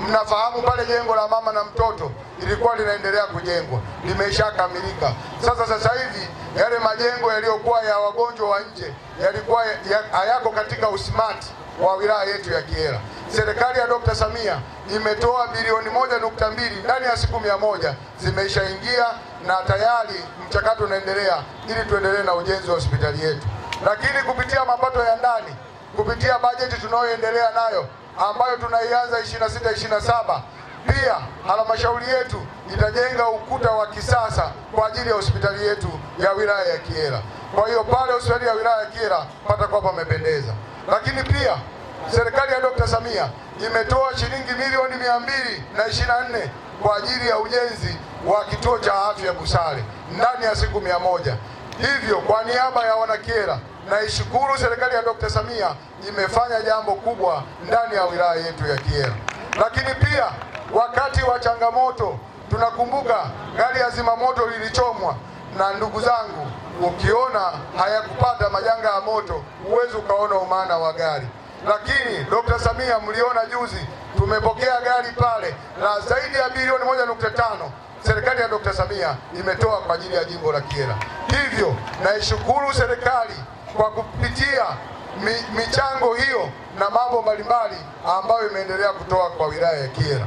Mnafahamu pale jengo la mama na mtoto ilikuwa linaendelea kujengwa, limeshakamilika. Sasa hivi yale majengo yaliyokuwa ya wagonjwa wa nje yalikuwa hayako katika usimati wa wilaya yetu ya Kyela. Serikali ya Dr. Samia imetoa bilioni 1.2 ndani ya siku 100 zimeishaingia na tayari mchakato unaendelea ili tuendelee na ujenzi wa hospitali yetu. Lakini kupitia mapato ya ndani, kupitia bajeti tunayoendelea nayo ambayo tunaianza 26-27, pia halmashauri yetu itajenga ukuta wa kisasa kwa ajili ya hospitali yetu ya wilaya ya Kyela. Kwa hiyo pale hospitali ya wilaya ya Kyela patakuwa pamependeza. Lakini pia serikali ya Dr. Samia imetoa shilingi milioni 224 kwa ajili ya ujenzi wa kituo cha afya Busale ndani ya siku 100. Hivyo kwa niaba ya wanakyela naishukuru serikali ya Dr. Samia, imefanya jambo kubwa ndani ya wilaya yetu ya Kyela. Lakini pia wakati wa changamoto tunakumbuka gari ya zimamoto lilichomwa, na ndugu zangu, ukiona hayakupata majanga ya moto huwezi ukaona umaana wa gari. Lakini Dr. Samia mliona juzi tumepokea gari pale na zaidi ya bilioni 1.5 serikali ya Dr. Samia imetoa kwa ajili ya jimbo la Kyela. Hivyo naishukuru serikali kwa kupitia michango hiyo na mambo mbalimbali ambayo imeendelea kutoa kwa wilaya ya Kyela.